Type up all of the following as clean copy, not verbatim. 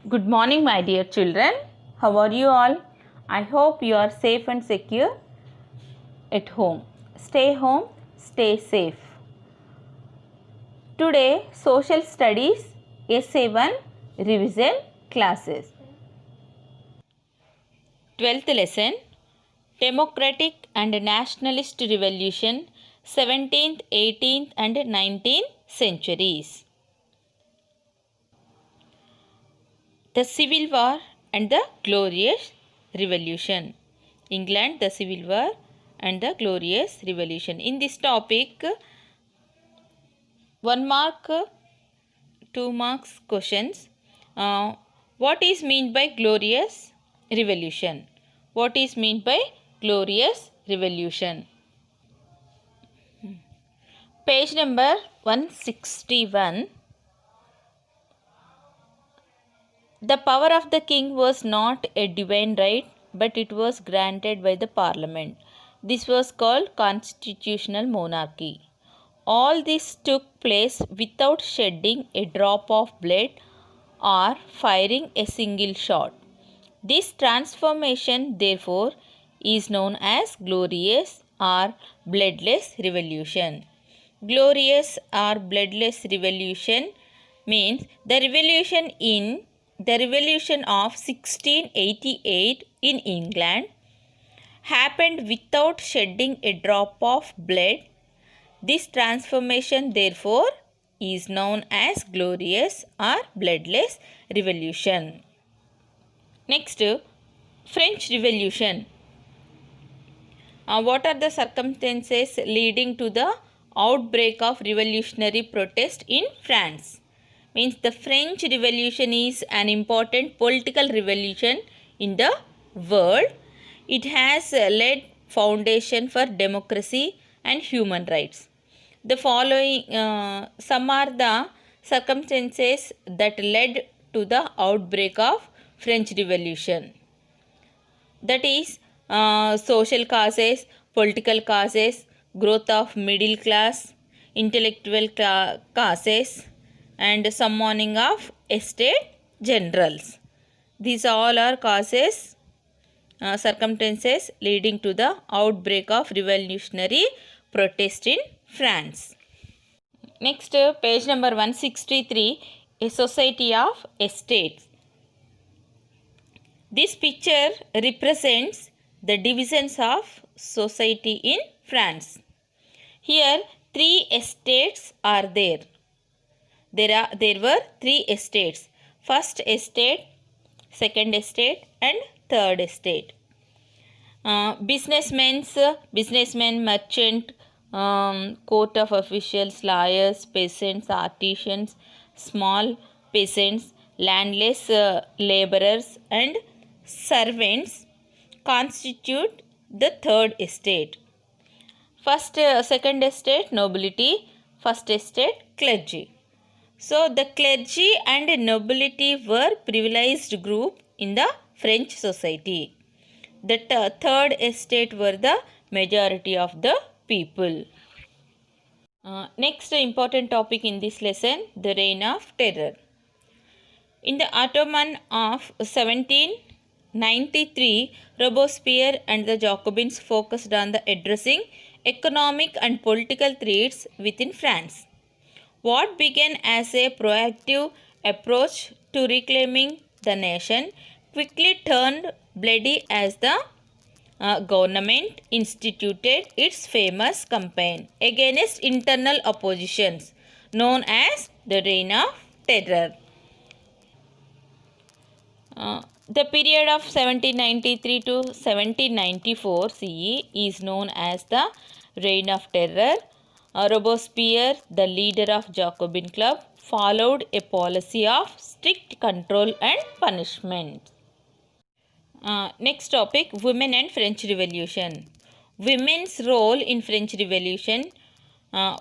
Good morning, my dear children. How are you all? I hope you are safe and secure at home. Home, stay safe. Today, Social Studies SA1 revision classes. 12th lesson, Democratic and Nationalist Revolution, 17th, 18th and 19th centuries. The Civil War and the Glorious Revolution. England, the Civil War and the Glorious Revolution. In this topic, 1 mark, 2 marks questions. What is meant by Glorious Revolution? What is meant by Glorious Revolution? Page number 161. The power of the king was not a divine right, but it was granted by the parliament. This was called constitutional monarchy. All this took place without shedding a drop of blood or firing a single shot. This transformation, therefore, is known as glorious or bloodless revolution. Glorious or bloodless revolution means the revolution of 1688 in England happened without shedding a drop of blood. This transformation, therefore, is known as glorious or bloodless revolution. Next, French Revolution. What are the circumstances leading to the outbreak of revolutionary protest in France? Means the French Revolution is an important political revolution in the world. It has laid foundation for democracy and human rights. The following some are the circumstances that led to the outbreak of French Revolution. That is social causes, political causes, growth of middle class, intellectual causes, and summoning of estate generals. These all are causes, circumstances leading to the outbreak of revolutionary protest in France. Next, page number 163, a society of estates. This picture represents the divisions of society in France. Here, 3 estates are there. There were 3 estates. First estate, second estate and third estate. Businessmen, merchant, court of officials, lawyers, peasants, artisans, small peasants, landless laborers and servants constitute the third estate. Second estate, nobility. First estate, clergy. So, the clergy and nobility were privileged group in the French society. The third estate were the majority of the people. Next important topic in this lesson, the reign of terror. In the autumn of 1793, Robespierre and the Jacobins focused on the addressing economic and political threats within France. What began as a proactive approach to reclaiming the nation quickly turned bloody as the government instituted its famous campaign against internal oppositions known as the Reign of Terror. The period of 1793 to 1794 CE is known as the Reign of Terror. Robespierre, the leader of Jacobin Club, followed a policy of strict control and punishment. Next topic, women and French Revolution. Women's role in French Revolution.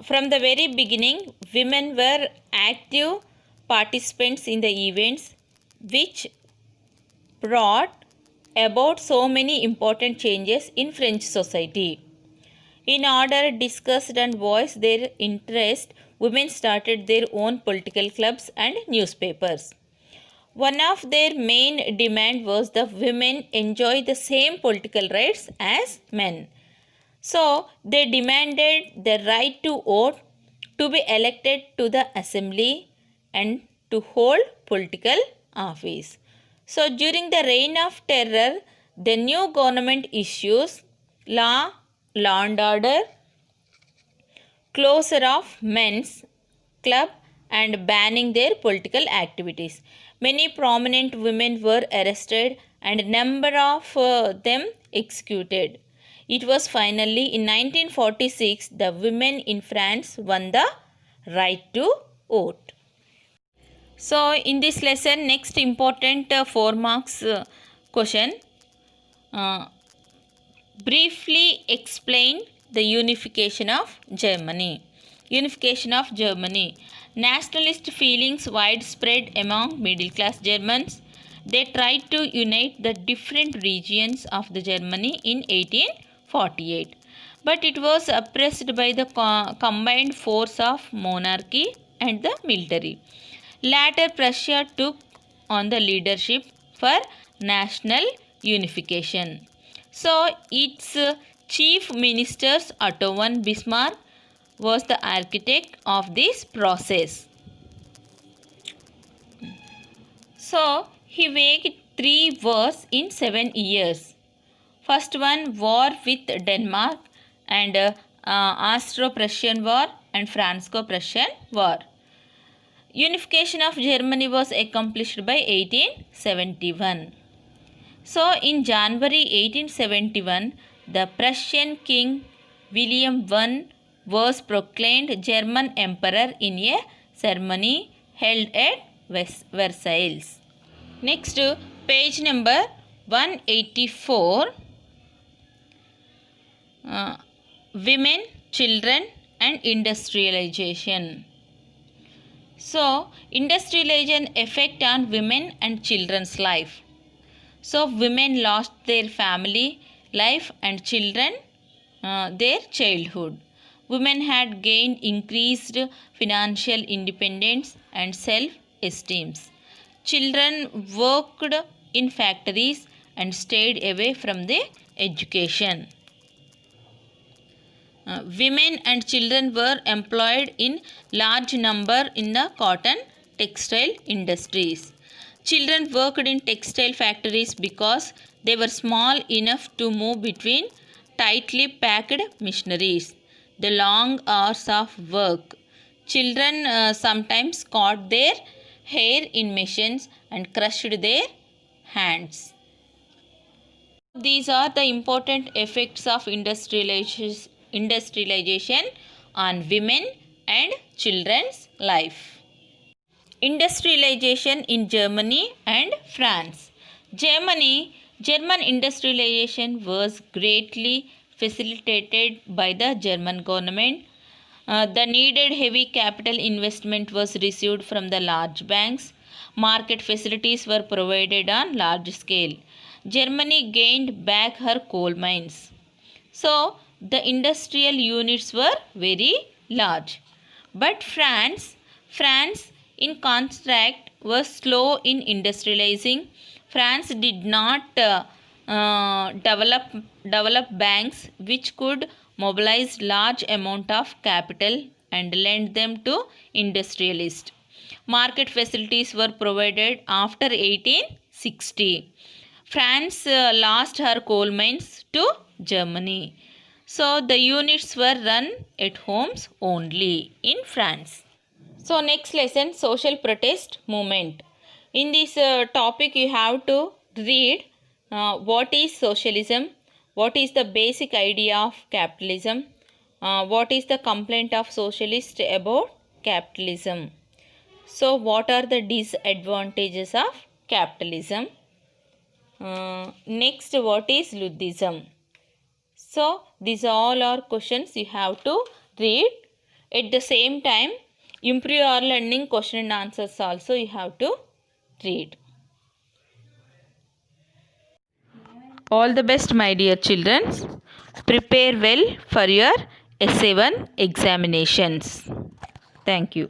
From the very beginning, women were active participants in the events which brought about so many important changes in French society. In order to discuss and voice their interest, women started their own political clubs and newspapers. One of their main demand was the women enjoy the same political rights as men. So they demanded the right to vote, to be elected to the assembly, and to hold political office. So during the reign of terror, the new government issues law and order, closure of men's club, and banning their political activities. Many prominent women were arrested and a number of them executed. It was finally in 1946 the women in France won the right to vote. So in this lesson, next important 4 marks question. Briefly explain the unification of Germany. Unification of Germany. Nationalist feelings widespread among middle class Germans. They tried to unite the different regions of the Germany in 1848. But it was oppressed by the combined force of monarchy and the military. Later, Prussia took on the leadership for national unification. So, its chief minister Otto von Bismarck was the architect of this process. So, he waged 3 wars in 7 years. First one, war with Denmark and Austro-Prussian War and Franco-Prussian War. Unification of Germany was accomplished by 1871. So, in January 1871, the Prussian King William I was proclaimed German Emperor in a ceremony held at Versailles. Next, page number 184. Women, children and industrialization. So, industrialization effect on women and children's life. So, women lost their family life and children their childhood. Women had gained increased financial independence and self-esteem. Children worked in factories and stayed away from the education. Women and children were employed in large number in the cotton textile industries. Children worked in textile factories because they were small enough to move between tightly packed machineries. The long hours of work. Children sometimes caught their hair in machines and crushed their hands. These are the important effects of industrialization on women and children's life. Industrialization in Germany and France. German industrialization was greatly facilitated by the German government. The needed heavy capital investment was received from the large banks. Market facilities were provided on large scale. Germany gained back her coal mines. So, the industrial units were very large. But France in contrast was slow in industrializing. France did not develop banks which could mobilize large amount of capital and lend them to industrialists. Market facilities were provided after 1860. France lost her coal mines to Germany. So, the units were run at homes only in France. So, next lesson, social protest movement. In this topic, you have to read what is socialism, what is the basic idea of capitalism, what is the complaint of socialists about capitalism. So, what are the disadvantages of capitalism? Next, what is Luddism? So, these all are questions you have to read. At the same time, improve your learning question and answers also you have to read. All the best, my dear children. Prepare well for your essay 1 examinations. Thank you.